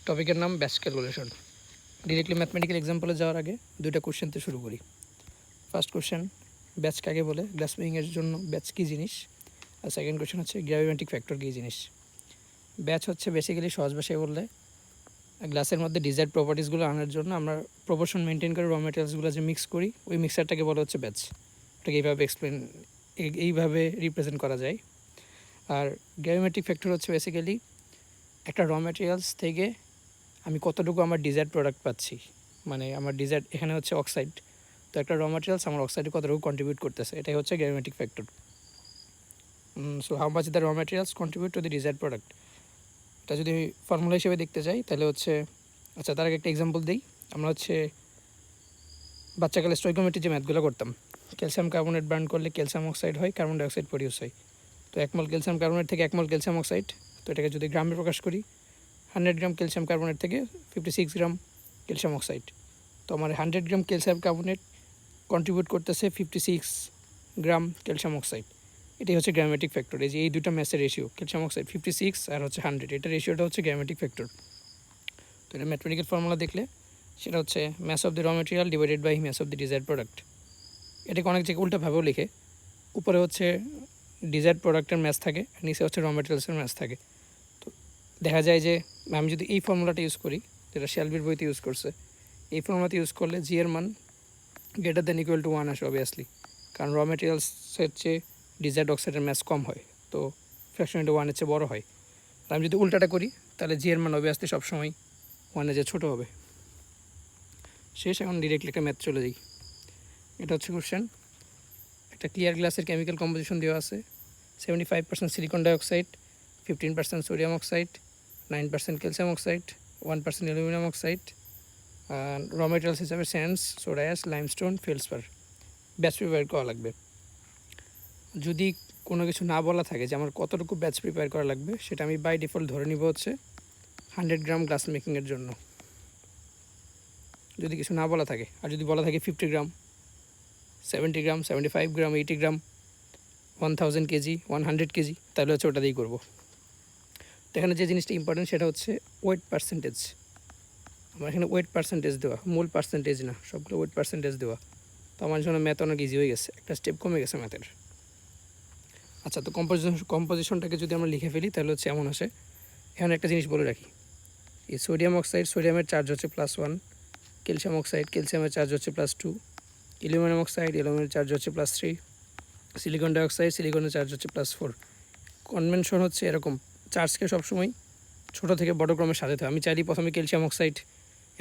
টপিকের নাম batch calculation. Directly mathematical এক্সাম্পলে যাওয়ার আগে দুইটা কোশ্চেন থেকে শুরু করি। ফার্স্ট কোশ্চেন, ব্যাচ কাকে বলে, গ্লাস মেকিংয়ের জন্য ব্যাচ কী জিনিস। আর সেকেন্ড কোশ্চেন হচ্ছে গ্র্যাভিমেট্রিক ফ্যাক্টর কী জিনিস। ব্যাচ হচ্ছে বেসিক্যালি সহজ ভাষায় বললে গ্লাসের মধ্যে ডিজায়ার্ড প্রপার্টিসগুলো আনার জন্য আমরা প্রপোর্শন মেনটেন করে র ম্যাটেরিয়ালসগুলো যে মিক্স করি ওই মিক্সারটাকে বলা হচ্ছে ব্যাচ। এটাকে এইভাবে রিপ্রেজেন্ট করা যায়। আর গ্র্যাভিমেট্রিক ফ্যাক্টর হচ্ছে বেসিক্যালি একটা র ম্যাটেরিয়ালস থেকে আমি কতটুকু আমার ডিজায়ার্ড প্রোডাক্ট পাচ্ছি, মানে আমার ডিজায়ার্ড এখানে হচ্ছে অক্সাইড, তো একটা র ম্যাটেরিয়ালস আমার অক্সাইডে কতটুকু কন্ট্রিবিউট করতেছে, এটাই হচ্ছে gravimetric factor. So how much the raw materials contribute to the desired product, এটা যদি ফর্মুলা হিসেবে দেখতে চাই তাহলে হচ্ছে, আচ্ছা তার আগে একটা এক্সাম্পল দিই। আমরা হচ্ছে বাচ্চাকালে স্টয়কিওমেট্রি যে ম্যাথগুলো করতাম, ক্যালসিয়াম কার্বনেট বার্ন করলে ক্যালসিয়াম অক্সাইড হয়, কার্বন ডাইঅক্সাইড প্রডিউস হয়। তো 1 মোল ক্যালসিয়াম কার্বনেট থেকে 1 মোল ক্যালসিয়াম অক্সাইড, তো এটাকে যদি গ্রামে প্রকাশ করি 100 গ্রাম ক্যালসিয়াম কার্বনেট থেকে 56 গ্রাম ক্যালসিয়াম অক্সাইড। তো আমার 100 গ্রাম ক্যালসিয়াম কার্বনেট কন্ট্রিবিউট করতেছে 56 গ্রাম ক্যালসিয়াম অক্সাইড। এটাই হচ্ছে গ্র্যাভিমেট্রিক ফ্যাক্টর। এই যে এই দুটো ম্যাসের রেশিও, ক্যালসিয়াম অক্সাইড 56 আর হচ্ছে 100, এটা রেশিওটা হচ্ছে গ্র্যাভিমেট্রিক ফ্যাক্টর। তো এটা ম্যাথমেটিক্যাল ফর্মুলা দেখলে সেটা হচ্ছে mass of the raw material divided by mass of the desired product. এটাকে অনেক জায়গায় উল্টাভাবেও লিখে, উপরে হচ্ছে ডিজায়ার্ড প্রোডাক্টের ম্যাস থাকে আর নিচে হচ্ছে র মেটেরিয়ালসের ম্যাস থাকে। তো দেখা যায় যে আমি যদি এই ফর্মুলাটা ইউজ করি, যেটা শেলবির বইতে ইউজ করছে, এই ফর্মুলাতে ইউজ করলে জি এর মান গ্রেটার দেন ইকুয়াল টু 1 আসে অবভিয়াসলি, কারণ র মেটেরিয়ালসের চেয়ে ডিজায়ার্ড অক্সাইডের ম্যাস কম হয়, তো ফ্র্যাকশন ইন্টু 1-এর চেয়ে বড়ো হয়। আর আমি যদি উল্টাটা করি তাহলে জি এর মান অবভিয়াসলি সবসময় 1-এর চেয়ে ছোটো হবে। শেষ, এখন ডিরেক্টলি একটা ম্যাথ চলে যাই। এটা হচ্ছে কোশ্চেন, একটা ক্লিয়ার গ্লাসের কেমিক্যাল কম্পোজিশন দেওয়া আছে 75% silicon dioxide, 15% sodium oxide, 9% calcium oxide, 1% aluminium oxide, আর র মেটেরিয়ালস হিসাবে sands, soda ash, limestone, felspar. Batch prepare করা লাগবে। যদি কোনো কিছু না বলা থাকে যে আমার কতটুকু ব্যাচ প্রিপেয়ার করা লাগবে, সেটা আমি বাই ডিফল্ট ধরে নিব হচ্ছে 100 গ্রাম গ্লাস মেকিংয়ের জন্য, যদি কিছু না বলা থাকে। আর যদি বলা থাকে 50 গ্রাম, 70 গ্রাম, 75 গ্রাম, 80 গ্রাম, 1000 কেজি, 100 কেজি, তাহলে হচ্ছে ওটা দিয়েই করবো। তো এখানে যে জিনিসটা ইম্পর্টেন্ট সেটা হচ্ছে ওয়েট পার্সেন্টেজ। আমার এখানে ওয়েট পার্সেন্টেজ দেওয়া, মূল পার্সেন্টেজ না, সবগুলো ওয়েট পার্সেন্টেজ দেওয়া। তো আমার জন্য ম্যাথ অনেক ইজি হয়ে গেছে, একটা স্টেপ কমে গেছে ম্যাথের। আচ্ছা, তো কম্পোজিশনটাকে যদি আমরা লিখে ফেলি তাহলে হচ্ছে এমন আসে। এখানে একটা জিনিস বলে রাখি, এই সোডিয়াম অক্সাইড, সোডিয়ামের চার্জ হচ্ছে +1, ক্যালসিয়াম অক্সাইড, ক্যালসিয়ামের চার্জ হচ্ছে +2, অ্যালুমিনিয়াম অক্সাইড, অ্যালুমিনিয়ামের চার্জ হচ্ছে +3, সিলিকন ডাইঅক্সাইড, সিলিকনের চার্জ হচ্ছে +4। কনভেনশন হচ্ছে এরকম, চার্জকে সবসময় ছোটো থেকে বড় ক্রমে সাজাতে হয়। আমি চাইলেই প্রথমে ক্যালসিয়াম অক্সাইড,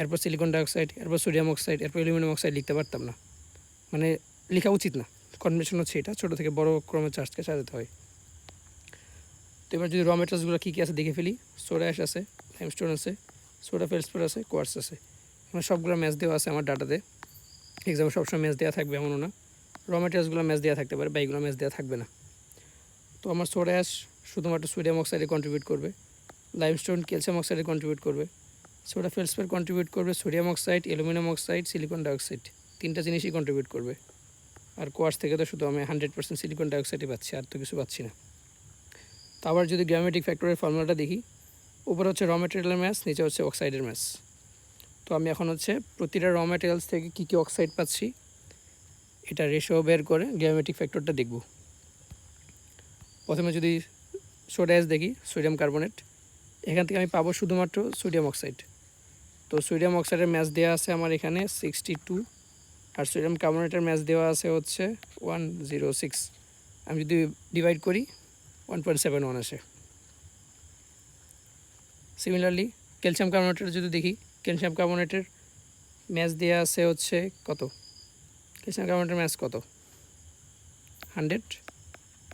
এরপর সিলিকন ডাইঅক্সাইড, এরপর সোডিয়াম অক্সাইড, এরপর অ্যালুমিনিয়াম অক্সাইড লিখতে পারতাম না, মানে লেখা উচিত না। কনভেনশন হচ্ছে এটা, ছোটো থেকে বড় ক্রমে চার্জকে সাজাতে হয়। তো এবার যদি র মেটেরিয়ালসগুলো কী কী আছে দেখে ফেলি, সোডা অ্যাশ আছে, লাইমস্টোন আছে, সোডা ফেলসপার আছে, কোয়ার্টজ আছে। এখানে সবগুলো ম্যাচ দেওয়া আছে আমার ডাটাতে। এক্সামে সবসময় ম্যাচ দেওয়া থাকবে এমনও না, র মেটেরিয়ালসগুলো ম্যাচ দেওয়া থাকতে পারে বা এইগুলো ম্যাচ দেওয়া থাকবে না। তো আমার সোডা অ্যাশ শুধুমাত্র সোডিয়াম অক্সাইডে কন্ট্রিবিউট করবে, লাইমস্টোন ক্যালসিয়াম অক্সাইডে কন্ট্রিবিউট করবে, সোডা ফেলসপার কন্ট্রিবিউট করবে sodium oxide, aluminium oxide, silicon dioxide, তিনটা জিনিসই কন্ট্রিবিউট করবে। আর কোয়ার্টজ থেকে তো শুধু আমি 100% সিলিকন ডাইঅক্সাইডই পাচ্ছি, আর তো কিছু পাচ্ছি না। তো আবার যদি গ্র্যাভিমেট্রিক ফ্যাক্টরের ফর্মুলাটা দেখি, উপরে হচ্ছে র মেটেরিয়ালের ম্যাস, নিচে হচ্ছে অক্সাইডের ম্যাস। তো আমি এখন হচ্ছে প্রতিটা র মেটেরিয়ালস থেকে কী কী অক্সাইড পাচ্ছি এটা রেশিও বের করে গ্র্যাভিমেট্রিক ফ্যাক্টরটা দেখব। প্রথমে যদি সোডা অ্যাশ দেখি, সোডিয়াম কার্বনেট, এখান থেকে আমি পাবো শুধুমাত্র সোডিয়াম অক্সাইড। তো সোডিয়াম অক্সাইডের ম্যাচ দেওয়া আছে আমার এখানে 62, আর সোডিয়াম কার্বনেটের ম্যাচ দেওয়া আছে হচ্ছে 106। আমি যদি ডিভাইড করি 1.71 আসে। সিমিলারলি ক্যালসিয়াম কার্বনেটের যদি দেখি, ক্যালসিয়াম কার্বনেটের ম্যাচ দেওয়া আছে হচ্ছে কত, ক্যালসিয়াম কার্বনেটের ম্যাচ কত 100,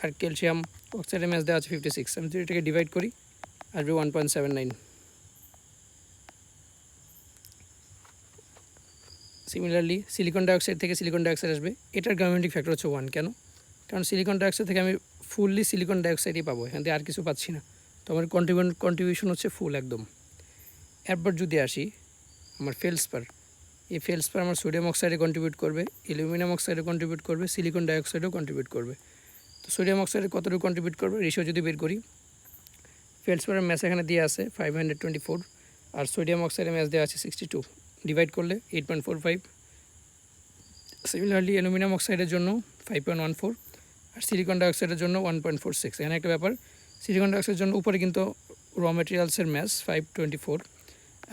আর ক্যালসিয়াম অক্সাইডের ম্যাচ দেওয়া আছে 56। আমি যদি এটাকে ডিভাইড করি আসবে 1.79। সিমিলারলি সিলিকন ডাইঅক্সাইড থেকে সিলিকন ডাইঅক্সাইড আসবে, এটার গ্র্যাভিমেট্রিক ফ্যাক্টর হচ্ছে 1। কেন? কারণ সিলিকন ডাইঅক্সাইড থেকে আমি ফুললি সিলিকন ডাইঅক্সাইডই পাবো, এখান থেকে আর কিছু পাচ্ছি না। তো আমার কন্ট্রিবিউশন হচ্ছে ফুল একদম। এরপর যদি আসি আমার ফেলসপার, এই ফেলসপার আমার সোডিয়াম অক্সাইডে কন্ট্রিবিউট করবে, অ্যালুমিনিয়াম অক্সাইডে কন্ট্রিবিউট করবে, সিলিকন ডাইঅক্সাইডেও কন্ট্রিবিউট করবে। তো সোডিয়াম অক্সাইডে কতটুকু কন্ট্রিবিউট করবে রেশিও যদি বের করি, ফেলসপারের ম্যাস এখানে দিয়ে আছে 524, আর সোডিয়াম অক্সাইডের ম্যাস দেওয়া আছে 62, ডিভাইড করলে 8.45। সিমিলারলি অ্যালুমিনিয়াম অক্সাইডের জন্য 5.14 আর সিলিকন ডাইঅক্সাইডের জন্য 1.46। এখানে একটা ব্যাপার, সিলিকন ডাইঅক্সাইডের জন্য উপরে কিন্তু র মেটেরিয়ালসের ম্যাস 524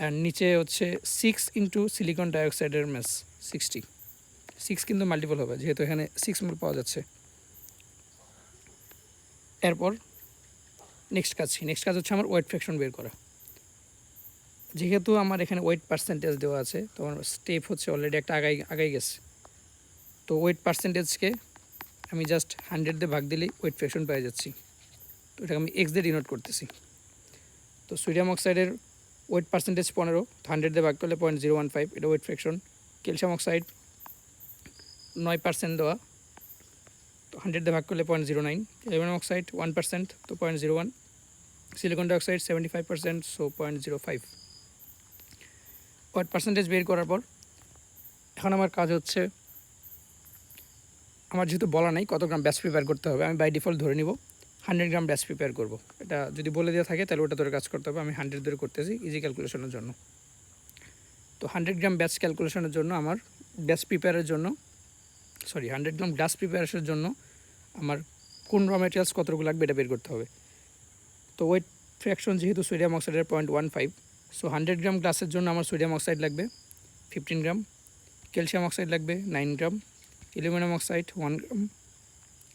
আর নিচে হচ্ছে 6 ইন্টু সিলিকন ডাইঅক্সাইডের ম্যাস 60। 6 কিন্তু মাল্টিপল হবে যেহেতু এখানে 6 মোল পাওয়া যাচ্ছে। এরপর নেক্সট কাজ হচ্ছে আমার ওয়েট ফ্র্যাকশন বের করা। যেহেতু আমার এখানে ওয়েট পার্সেন্টেজ দেওয়া আছে তো আমার স্টেপ হচ্ছে অলরেডি একটা আগাই গেছে। তো ওয়েট পার্সেন্টেজকে আমি জাস্ট 100 দিয়ে ভাগ দিলেই ওয়েট ফ্র্যাকশন পেয়ে যাচ্ছি। তো এটাকে আমি এক্স দিয়ে ডিনোট করতেছি। তো সোডিয়াম অক্সাইডের ওয়েট পার্সেন্টেজ 15, তো 100 দিয়ে ভাগ করলে 0.015, এটা ওয়েট ফ্র্যাকশন। ক্যালসিয়াম অক্সাইড 9% দেওয়া, তো 100 দিয়ে ভাগ করলে 0.09। অ্যালুমিনিয়াম অক্সাইড 1%, তো 0.01। Silicon dioxide 75%, so 0.05। Weight percentage বের করার পর এখন আমার কাজ হচ্ছে, আমার যেহেতু বলা নাই কত গ্রাম ব্যাচ প্রিপেয়ার করতে হবে, আমি বাই ডিফল্ট ধরে নিব 100 গ্রাম ব্যাচ প্রিপেয়ার করব। এটা যদি বলে দেওয়া থাকে তাহলে ওটা ধরে কাজ করতে হবে, আমি 100 ধরে করতেছি ইজি ক্যালকুলেশনের জন্য। তো 100 গ্রাম ব্যাচ ক্যালকুলেশনের জন্য আমার ব্যাচ প্রিপেয়ারের জন্য 100 গ্রাম গ্লাস প্রিপারেশনের জন্য আমার কোন র মেটেরিয়ালস কতটুকু লাগবে এটা বের করতে হবে। তো ওয়েট ফ্র্যাকশন যেহেতু সোডিয়াম অক্সাইডের 0.15, সো 100 গ্রাম গ্লাসের জন্য আমার সোডিয়াম অক্সাইড লাগবে 15 গ্রাম, ক্যালসিয়াম অক্সাইড লাগবে 9 gram, aluminium oxide 1 gram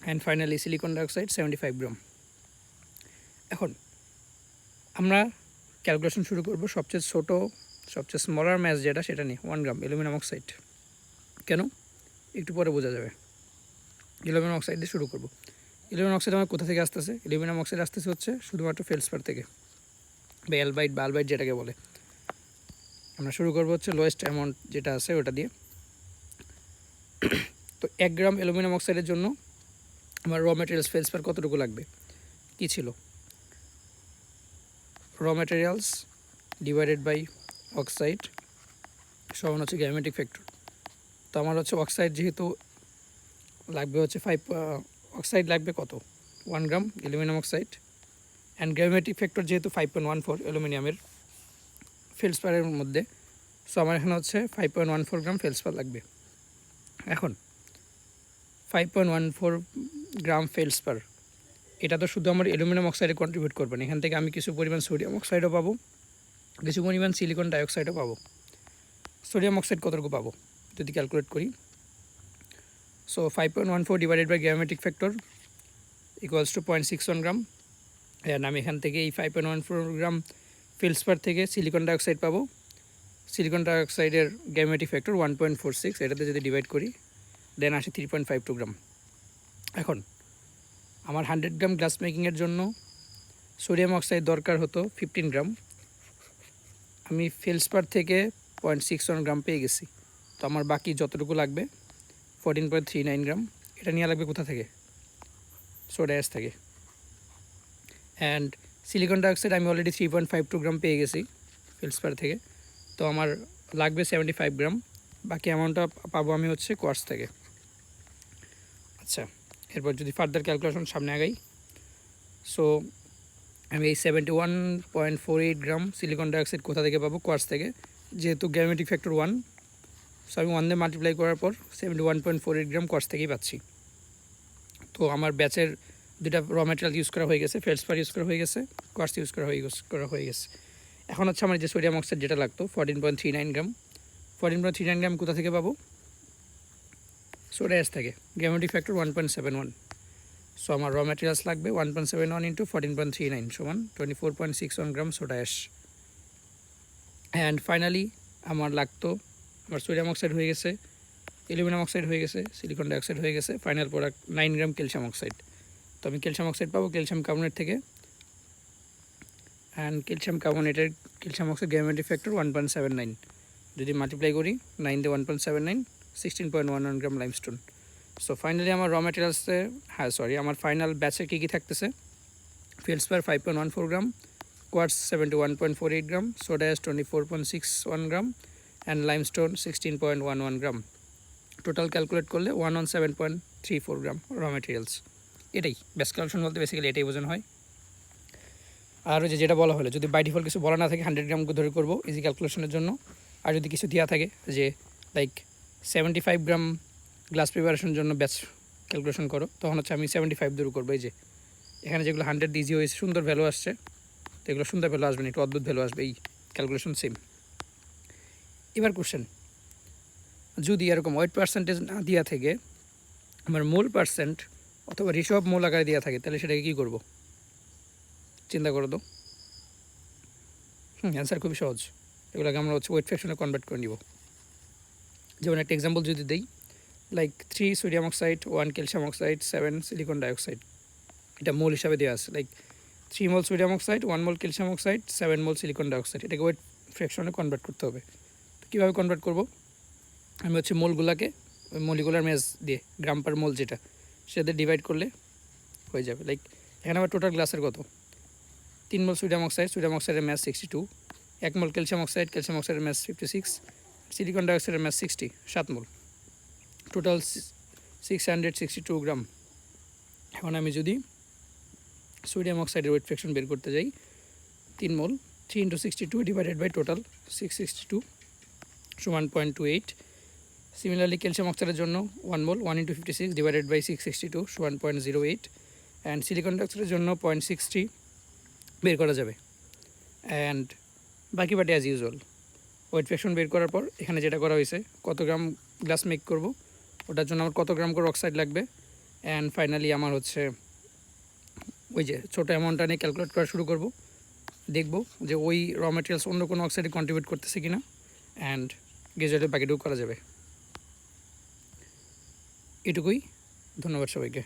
and finally silicon dioxide 75 gram. এখন আমরা ক্যালকুলেশন শুরু করব সবচেয়ে স্মলার ম্যাস যেটা সেটা নিয়ে 1 গ্রাম অ্যালুমিনিয়াম অক্সাইড। কেন একটু পরে বোঝা যাবে। অ্যালুমিনিয়াম অক্সাইড দিয়ে শুরু করব। অ্যালুমিনিয়াম অক্সাইড আমার কোথা থেকে আসতেছে? অ্যালুমিনিয়াম অক্সাইড আসতেছে হচ্ছে শুধুমাত্র ফেলসপার থেকে, বা অ্যালবাইট যেটাকে বলে। আমরা শুরু করবো হচ্ছে লোয়েস্ট অ্যামাউন্ট যেটা আছে ওটা দিয়ে। তো 1 গ্রাম অ্যালুমিনিয়াম অক্সাইডের জন্য আমার র ম্যাটেরিয়ালস ফেলসপার কতটুকু লাগবে? কী ছিল? র ম্যাটেরিয়ালস ডিভাইডেড বাই অক্সাইড সমান হচ্ছে গ্রাভিমেট্রিক ফ্যাক্টর। তো আমার হচ্ছে অক্সাইড যেহেতু লাগবে হচ্ছে অক্সাইড লাগবে কত? 1 গ্রাম aluminium oxide and gravimetric factor যেহেতু 5.14 অ্যালুমিনিয়ামের ফেলসপারের মধ্যে, সো আমার এখানে হচ্ছে 5.14 গ্রাম ফেলসপার লাগবে। এখন 5.14 গ্রাম ফেলসপার এটা তো শুধু আমার অ্যালুমিনিয়াম অক্সাইডে কন্ট্রিবিউট করবে না, এখান থেকে আমি কিছু পরিমাণ সোডিয়াম অক্সাইডও পাবো, কিছু পরিমাণ সিলিকন ডাইঅক্সাইডও পাবো। সোডিয়াম অক্সাইড কতটুকু পাবো যদি ক্যালকুলেট করি? So 5.14 divided by gravimetric factor equals to 0.61 gram. And আমি এখান থেকে এই 5.14 গ্রাম ফেলসপার থেকে সিলিকন ডাইঅক্সাইড পাবো। সিলিকন ডাইঅক্সাইডের গ্রাভিমেট্রিক ফ্যাক্টর 1.46, এটাতে যদি ডিভাইড করি দেন আসে 3.52 গ্রাম। এখন আমার 100 গ্রাম গ্লাস মেকিংয়ের জন্য সোডিয়াম অক্সাইড দরকার হতো 15 গ্রাম, আমি ফেলসপার থেকে 0.61 গ্রাম পেয়ে গেছি। তো আমার বাকি যতটুকু লাগবে 14.39 গ্রাম, এটা নিয়ে লাগবে কোথা থেকে? সোডা অ্যাশ থেকে। অ্যান্ড সিলিকন ডাইঅক্সাইড আমি অলরেডি 3.52 গ্রাম পেয়ে গেছি ফেলসপার থেকে, তো আমার লাগবে 75 গ্রাম, বাকি অ্যামাউন্টটা পাবো আমি হচ্ছে কোয়ার্টজ থেকে। আচ্ছা, এরপর যদি ফার্দার ক্যালকুলেশন সামনে আগাই, সো আমি এই 71.48 গ্রাম সিলিকন ডাইঅক্সাইড কোথা থেকে পাবো? কোয়ার্টজ থেকে, যেহেতু গ্রাভিমেট্রিক ফ্যাক্টর 1, সো আমি 1 দিয়ে মাল্টিপ্লাই করার পর 71.48 গ্রাম কোয়ার্টজ থেকেই পাচ্ছি। তো আমার ব্যাচের দুটা র ম্যাটেরিয়াল ইউজ করা হয়ে গেছে, ফেলসপার ইউজ করা হয়ে গেছে, কোয়ার্টজ ইউজ করা হয়ে গেছে। এখন হচ্ছে আমার যে সোডিয়াম অক্সাইড যেটা লাগতো 14.39 গ্রাম, 14.39 গ্রাম কোথা থেকে পাবো? সোডা অ্যাশ থেকে, গ্রাভিমেট্রিক ফ্যাক্টর 1.71। সো আমার র ম্যাটেরিয়ালস লাগবে 1.71 ইন্টু 14.39 সমান 24.61 গ্রাম সোডা অ্যাশ। অ্যান্ড ফাইনালি আমার লাগতো, আমার সোডিয়াম অক্সাইড হয়ে গেছে, অ্যালুমিনিয়াম অক্সাইড হয়ে গেছে, সিলিকন ডাইঅক্সাইড হয়ে গেছে, ফাইনাল প্রোডাক্ট 9 গ্রাম ক্যালসিয়াম অক্সাইড। তো আমি ক্যালসিয়াম অক্সাইড পাবো ক্যালসিয়াম কার্বনেট থেকে, and calcium oxide gravimetric factor 1.79, যদি মাল্টিপ্লাই করি 9 দিয়ে 1.79, 16.11 গ্রাম লাইমস্টোন। সো ফাইনালি আমার র ম্যাটেরিয়ালসে আমার ফাইনাল ব্যাচে কী কী থাকতেছে? Feldspar 5.14 gram, quartz 71.48 gram, soda ash 24.61 gram and limestone 16.11 gram. Total calculate করলে 117.34 গ্রাম র ম্যাটেরিয়ালস। এটাই ব্যাচ ক্যালকুলেশন বলতে বেসিক্যালি এটাই বোঝানো হয়। আর ওই যেটা বলা হলো, যদি বাই ডিফল্ট কিছু বলা না থাকে 100 গ্রাম ধরে করবো ইজি ক্যালকুলেশনের জন্য। আর যদি কিছু দেওয়া থাকে যে লাইক 75 গ্রাম গ্লাস প্রিপারেশনের জন্য ব্যাচ ক্যালকুলেশন করো, তখন হচ্ছে আমি 75 ধরে করবো। এই যে এখানে যেগুলো 100 ইজি হয়েছে, সুন্দর ভ্যালু আসছে, তো এগুলো সুন্দর ভ্যালু আসবে না, একটু অদ্ভুত ভ্যালু আসবে। এই ক্যালকুলেশন সেম। এবার কোশ্চেন, যদি এরকম ওয়েট পার্সেন্টেজ না দেওয়া থাকে, আমার মোল পার্সেন্ট অথবা রেশিও অফ মোল আকারে দেওয়া থাকে, তাহলে সেটাকে কী করবো? চিন্তা করো তো। অ্যান্সার খুবই সহজ। এগুলোকে আমরা হচ্ছে ওয়েট ফ্র্যাকশনে কনভার্ট করে নিব। যেমন একটা এক্সাম্পল যদি দিই, like 3 sodium oxide, 1 calcium oxide, 7 silicon dioxide, এটা মোল হিসাবে দেওয়া আছে। Like 3 mole sodium oxide, 1 mole calcium oxide, 7 mole silicon dioxide, এটাকে ওয়েট ফ্র্যাকশনে কনভার্ট করতে হবে। তো কীভাবে কনভার্ট করব? আমি হচ্ছে মোলগুলোকে ওই মলিকুলার ম্যাস দিয়ে, গ্রাম পার মোল যেটা, সেটা ডিভাইড করলে হয়ে যাবে। লাইক এখানে আমার টোটাল গ্লাসের কত, 3 মোল সোডিয়াম অক্সাইডের ম্যাস 62, 1 মোল ক্যালসিয়াম অক্সাইডের ম্যাস 56, সিলিকন ডাইঅক্সাইডের ম্যাস 60, 7 মোল, টোটাল 662 গ্রাম। এখন আমি যদি সোডিয়াম অক্সাইডের ওয়েট ফ্র্যাকশন বের করতে যাই, 3 মোল, 3 × 62 ডিভাইডেড বাই টোটাল 662 সমান 0.28। সিমিলারলি ক্যালসিয়াম অক্সাইডের জন্য 1 মোল, 1 × 56 ডিভাইডেড বাই 662 সমান 0.08। অ্যান্ড সিলিকন ডাইঅক্সাইডের জন্য 0.63 বের করা যাবে। অ্যান্ড বাকি party as usual weight fraction বের করার পর এখানে যেটা করা হয়েছে, কত গ্রাম গ্লাস মেক করব, ওটার জন্য আমার কত গ্রাম করে অক্সাইড লাগবে। অ্যান্ড ফাইনালি আমার হচ্ছে ওই যে ছোটো অ্যামাউন্টটা নিয়ে ক্যালকুলেট করা শুরু করব, দেখব যে ওই র ম্যাটেরিয়ালস অন্য কোনো অক্সাইডে কন্ট্রিবিউট করতেছে কিনা, অ্যান্ড গ্রাজুয়ালি বাকিটুকু করা যাবে। এটুকুই। ধন্যবাদ সবাইকে।